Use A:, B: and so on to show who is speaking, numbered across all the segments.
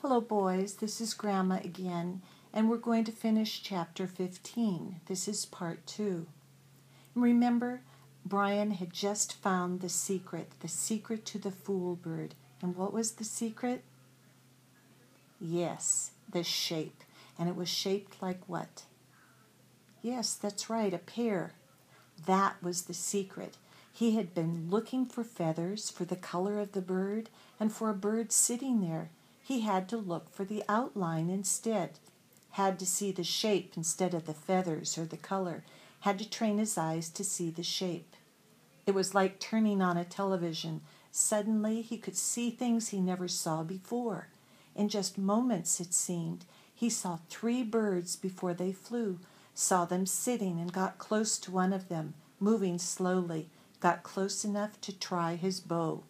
A: Hello, boys. This is Grandma again, and we're going to finish chapter 15. This is part 2. Remember, Brian had just found the secret to the fool bird. And what was the secret? Yes, the shape. And it was shaped like what? Yes, that's right, a pear. That was the secret. He had been looking for feathers, for the color of the bird, and for a bird sitting there. He had to look for the outline instead, had to see the shape instead of the feathers or the color, had to train his eyes to see the shape. It was like turning on a television. Suddenly he could see things he never saw before. In just moments, it seemed, he saw 3 birds before they flew, saw them sitting and got close to one of them, moving slowly, got close enough to try his bow.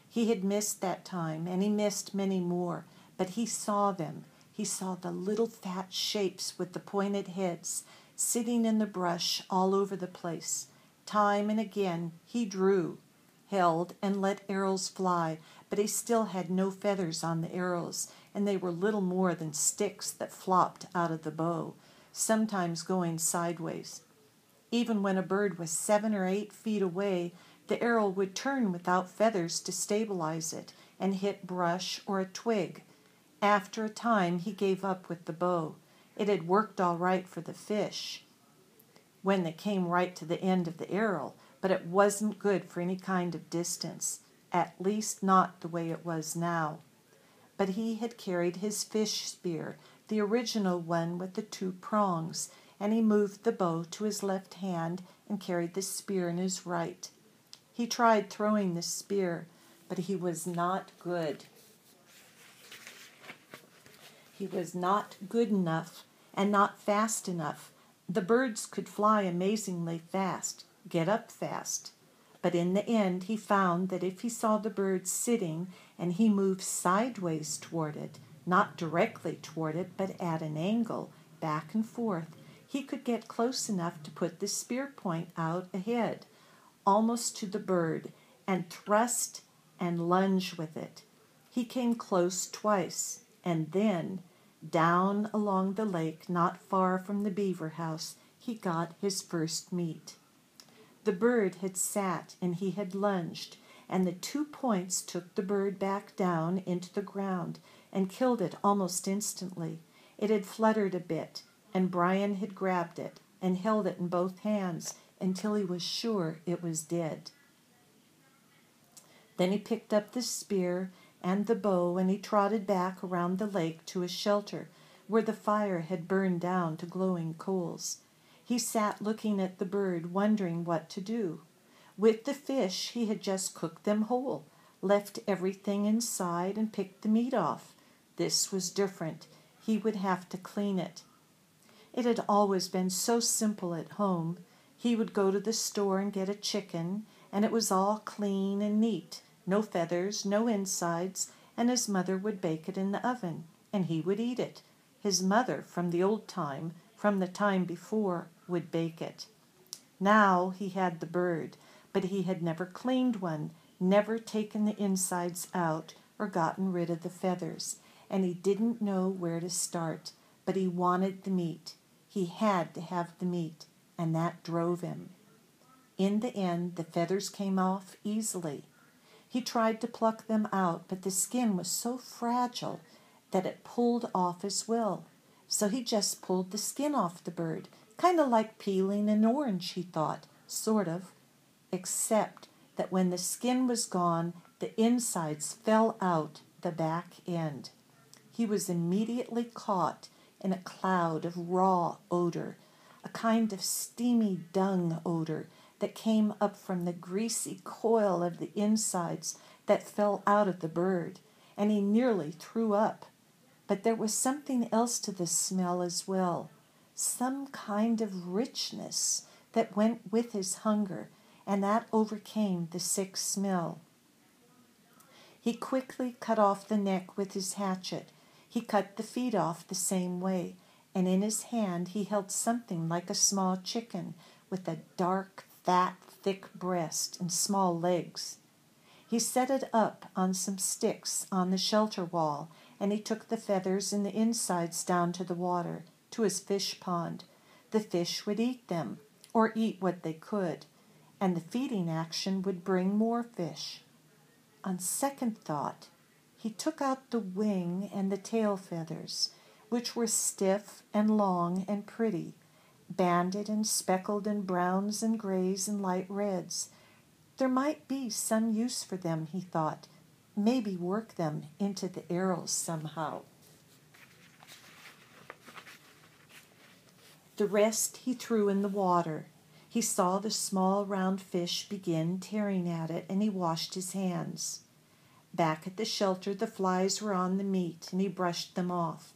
A: He had missed that time, and he missed many more, but he saw them. He saw the little fat shapes with the pointed heads sitting in the brush all over the place. Time and again he drew, held, and let arrows fly, but he still had no feathers on the arrows, and they were little more than sticks that flopped out of the bow, sometimes going sideways. Even when a bird was 7 or 8 feet away, the arrow would turn without feathers to stabilize it and hit brush or a twig. After a time, he gave up with the bow. It had worked all right for the fish when they came right to the end of the arrow, but it wasn't good for any kind of distance, at least not the way it was now. But he had carried his fish spear, the original one with the 2 prongs, and he moved the bow to his left hand and carried the spear in his right. He tried throwing the spear, but he was not good. He was not good enough and not fast enough. The birds could fly amazingly fast, get up fast. But in the end, he found that if he saw the bird sitting and he moved sideways toward it, not directly toward it, but at an angle, back and forth, he could get close enough to put the spear point out ahead, almost to the bird, and thrust and lunge with it. He came close twice, and then, down along the lake, not far from the beaver house, he got his first meat. The bird had sat and he had lunged, and the 2 points took the bird back down into the ground and killed it almost instantly. It had fluttered a bit, and Brian had grabbed it and held it in both hands until he was sure it was dead. Then he picked up the spear and the bow, and he trotted back around the lake to a shelter where the fire had burned down to glowing coals. He sat looking at the bird, wondering what to do. With the fish, he had just cooked them whole, left everything inside, and picked the meat off. This was different. He would have to clean it. It had always been so simple at home. He would go to the store and get a chicken, and it was all clean and neat, no feathers, no insides, and his mother would bake it in the oven, and he would eat it. His mother, from the time before, would bake it. Now he had the bird, but he had never cleaned one, never taken the insides out or gotten rid of the feathers, and he didn't know where to start, but he wanted the meat. He had to have the meat, and that drove him. In the end, the feathers came off easily. He tried to pluck them out, but the skin was so fragile that it pulled off as well. So he just pulled the skin off the bird, kind of like peeling an orange, he thought, sort of, except that when the skin was gone, the insides fell out the back end. He was immediately caught in a cloud of raw odor, a kind of steamy dung odor that came up from the greasy coil of the insides that fell out of the bird, and he nearly threw up. But there was something else to the smell as well, some kind of richness that went with his hunger, and that overcame the sick smell. He quickly cut off the neck with his hatchet. He cut the feet off the same way, and in his hand he held something like a small chicken with a dark, fat, thick breast and small legs. He set it up on some sticks on the shelter wall, and he took the feathers and the insides down to the water, to his fish pond. The fish would eat them, or eat what they could, and the feeding action would bring more fish. On second thought, he took out the wing and the tail feathers, which were stiff and long and pretty, banded and speckled in browns and grays and light reds. There might be some use for them, he thought, maybe work them into the arrows somehow. The rest he threw in the water. He saw the small round fish begin tearing at it, and he washed his hands. Back at the shelter, the flies were on the meat, and he brushed them off.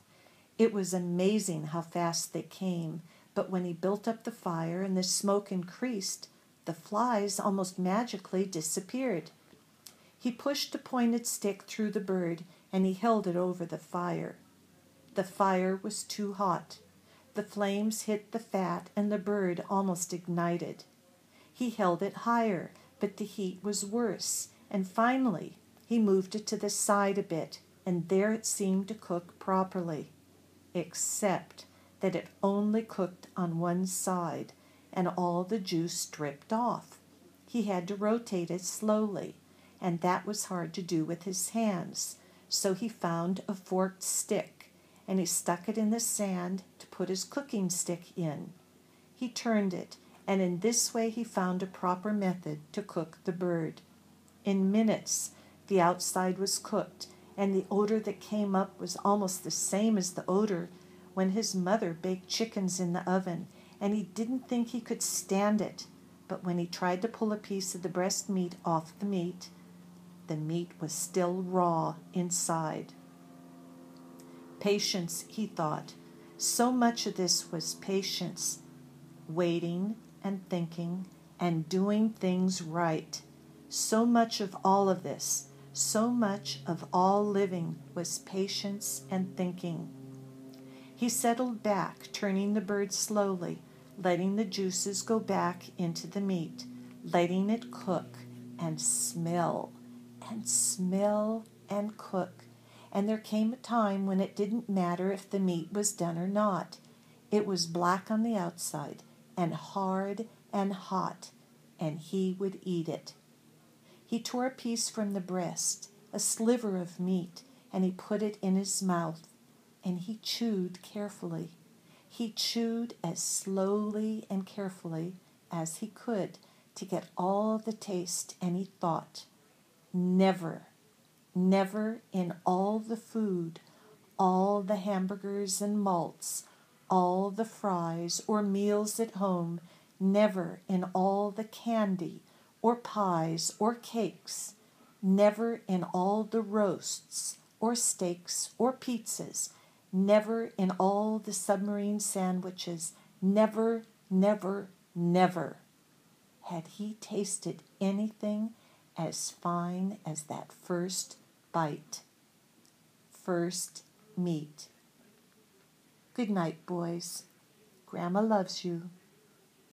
A: It was amazing how fast they came, but when he built up the fire and the smoke increased, the flies almost magically disappeared. He pushed a pointed stick through the bird, and he held it over the fire. The fire was too hot. The flames hit the fat, and the bird almost ignited. He held it higher, but the heat was worse, and finally he moved it to the side a bit, and there it seemed to cook properly, except that it only cooked on one side, and all the juice dripped off. He had to rotate it slowly, and that was hard to do with his hands, so he found a forked stick, and he stuck it in the sand to put his cooking stick in. He turned it, and in this way he found a proper method to cook the bird. In minutes, the outside was cooked, and the odor that came up was almost the same as the odor when his mother baked chickens in the oven, and he didn't think he could stand it. But when he tried to pull a piece of the breast meat off the meat was still raw inside. Patience, he thought. So much of this was patience, waiting and thinking and doing things right. So much of all of this, so much of all living was patience and thinking. He settled back, turning the bird slowly, letting the juices go back into the meat, letting it cook and smell and cook. And there came a time when it didn't matter if the meat was done or not. It was black on the outside and hard and hot, and he would eat it. He tore a piece from the breast, a sliver of meat, and he put it in his mouth, and he chewed carefully. He chewed as slowly and carefully as he could to get all the taste, and he thought, never in all the food, all the hamburgers and malts, all the fries or meals at home, never in all the candy or pies or cakes, never in all the roasts or steaks or pizzas, never in all the submarine sandwiches, never had he tasted anything as fine as that first bite. First meat. Good night, boys. Grandma loves you.